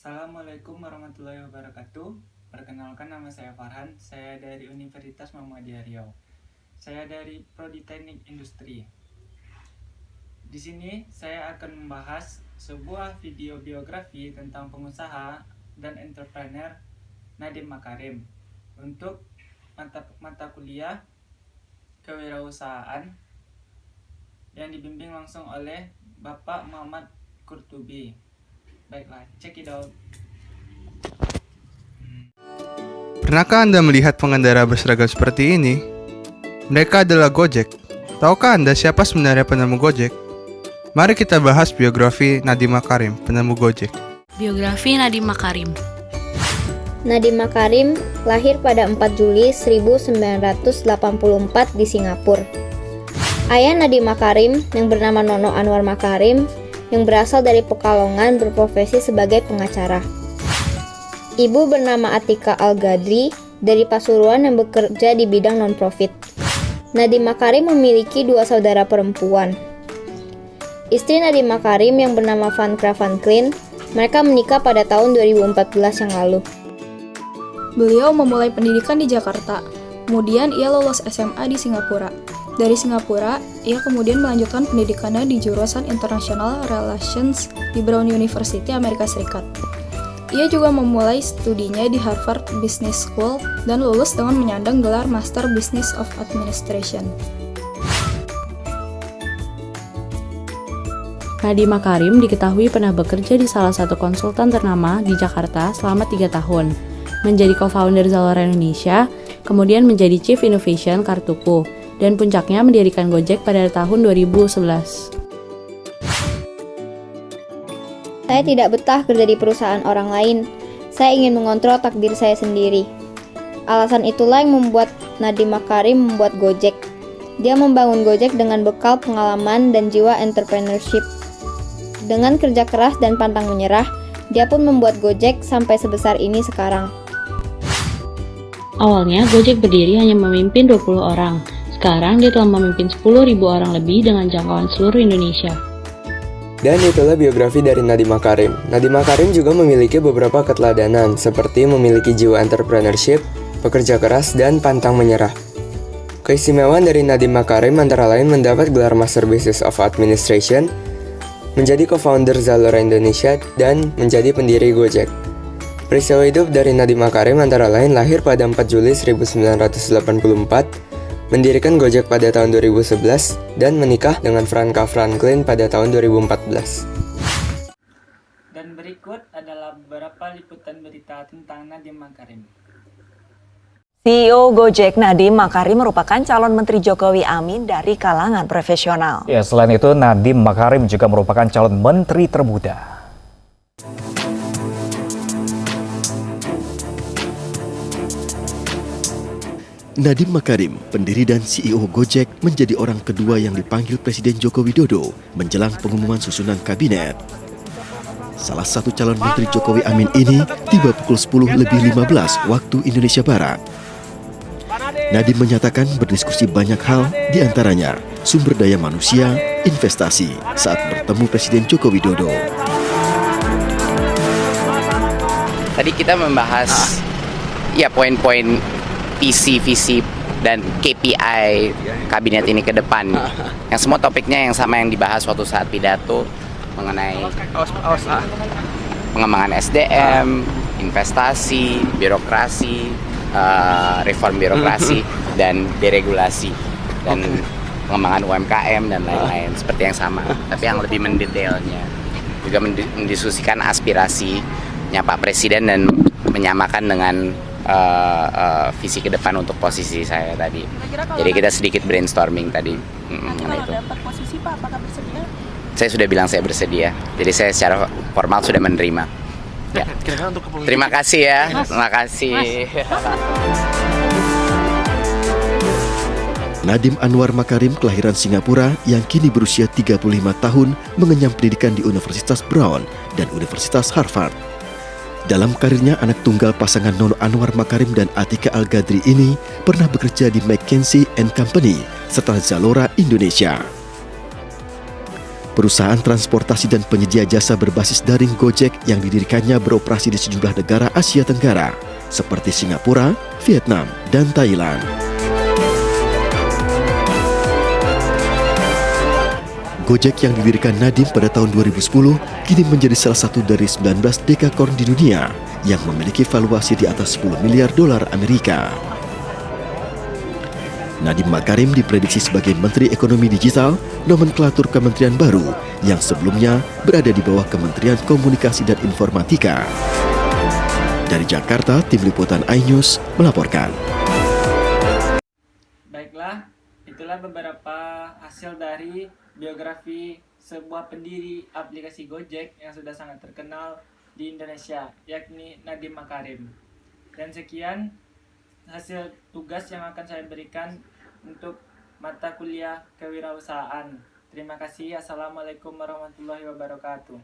Assalamualaikum warahmatullahi wabarakatuh. Perkenalkan, nama saya Farhan. Saya dari Universitas Muhammadiyah Riau. Saya dari Prodi Teknik Industri. Di sini saya akan membahas sebuah video biografi tentang pengusaha dan entrepreneur Nadiem Makarim untuk mata kuliah kewirausahaan yang dibimbing langsung oleh Bapak Muhammad Qurtubi. Baiklah, check it out. Pernahkah Anda melihat pengendara berseragam seperti ini? Mereka adalah Gojek. Tahukah Anda siapa sebenarnya penemu Gojek? Mari kita bahas biografi Nadiem Makarim, penemu Gojek. Biografi Nadiem Makarim. Nadiem Makarim lahir pada 4 Juli 1984 di Singapura. Ayah Nadiem Makarim yang bernama Nono Anwar Makarim yang berasal dari Pekalongan berprofesi sebagai pengacara. Ibu bernama Atika Al-Gadri dari Pasuruan yang bekerja di bidang non-profit. Nadiem Makarim memiliki 2 saudara perempuan. Istri Nadiem Makarim yang bernama Vankra Vanklin, mereka menikah pada tahun 2014 yang lalu. Beliau memulai pendidikan di Jakarta, kemudian ia lulus SMA di Singapura. Dari Singapura, ia kemudian melanjutkan pendidikannya di jurusan International Relations di Brown University, Amerika Serikat. Ia juga memulai studinya di Harvard Business School dan lulus dengan menyandang gelar Master Business of Administration. Nadiem Makarim diketahui pernah bekerja di salah satu konsultan ternama di Jakarta selama 3 tahun, menjadi co-founder Zalora Indonesia, kemudian menjadi Chief Innovation Kartuku, dan puncaknya mendirikan Gojek pada tahun 2011. Saya tidak betah kerja di perusahaan orang lain. Saya ingin mengontrol takdir saya sendiri. Alasan itulah yang membuat Nadiem Makarim membuat Gojek. Dia membangun Gojek dengan bekal pengalaman dan jiwa entrepreneurship. Dengan kerja keras dan pantang menyerah, dia pun membuat Gojek sampai sebesar ini sekarang. Awalnya, Gojek berdiri hanya memimpin 20 orang. Sekarang dia telah memimpin 10.000 orang lebih dengan jangkauan seluruh Indonesia. Dan itulah biografi dari Nadiem Makarim. Nadiem Makarim juga memiliki beberapa keteladanan, seperti memiliki jiwa entrepreneurship, pekerja keras, dan pantang menyerah. Keistimewaan dari Nadiem Makarim antara lain mendapat gelar Master Business of Administration, menjadi co-founder Zalora Indonesia, dan menjadi pendiri Gojek. Peristiwa hidup dari Nadiem Makarim antara lain lahir pada 4 Juli 1984, mendirikan Gojek pada tahun 2011, dan menikah dengan Vankra Vanklin pada tahun 2014. Dan berikut adalah beberapa liputan berita tentang Nadiem Makarim. CEO Gojek Nadiem Makarim merupakan calon Menteri Jokowi Amin dari kalangan profesional. Ya, selain itu Nadiem Makarim juga merupakan calon menteri termuda. Nadiem Makarim, pendiri dan CEO Gojek, menjadi orang kedua yang dipanggil Presiden Joko Widodo menjelang pengumuman susunan kabinet. Salah satu calon Menteri Jokowi Amin ini tiba pukul 10:15 waktu Indonesia Barat. Nadiem menyatakan berdiskusi banyak hal, diantaranya sumber daya manusia, investasi, saat bertemu Presiden Joko Widodo. Tadi kita membahas poin-poin visi dan KPI kabinet ini ke depan. Yang semua topiknya yang sama yang dibahas suatu saat pidato mengenai pengembangan SDM, investasi, birokrasi, reform birokrasi, dan deregulasi, dan pengembangan UMKM dan lain-lain seperti yang sama. Tapi yang lebih mendetailnya juga mendiskusikan aspirasinya Pak Presiden dan menyamakan dengan visi ke depan untuk posisi saya tadi. Jadi kita sedikit brainstorming tadi. Kalau dapat posisi Pak, apakah bersedia? Saya sudah bilang saya bersedia. Jadi saya secara formal sudah menerima. Ya. Terima kasih ya. Terima kasih. Nadiem Anwar Makarim kelahiran Singapura yang kini berusia 35 tahun mengenyam pendidikan di Universitas Brown dan Universitas Harvard. Dalam karirnya, anak tunggal pasangan Nono Anwar Makarim dan Atika Al-Gadri ini pernah bekerja di McKinsey & Company serta Zalora Indonesia. Perusahaan transportasi dan penyedia jasa berbasis daring Gojek yang didirikannya beroperasi di sejumlah negara Asia Tenggara, seperti Singapura, Vietnam, dan Thailand. Gojek yang didirikan Nadiem pada tahun 2010 kini menjadi salah satu dari 19 dekakorn di dunia yang memiliki valuasi di atas 10 miliar dolar Amerika. Nadiem Makarim diprediksi sebagai Menteri Ekonomi Digital, nomenklatur kementerian baru yang sebelumnya berada di bawah Kementerian Komunikasi dan Informatika. Dari Jakarta, Tim Liputan iNews melaporkan. Baiklah, itulah beberapa hasil dari biografi sebuah pendiri aplikasi Gojek yang sudah sangat terkenal di Indonesia, yakni Nadiem Makarim. Dan sekian hasil tugas yang akan saya berikan untuk mata kuliah kewirausahaan. Terima kasih. Assalamualaikum warahmatullahi wabarakatuh.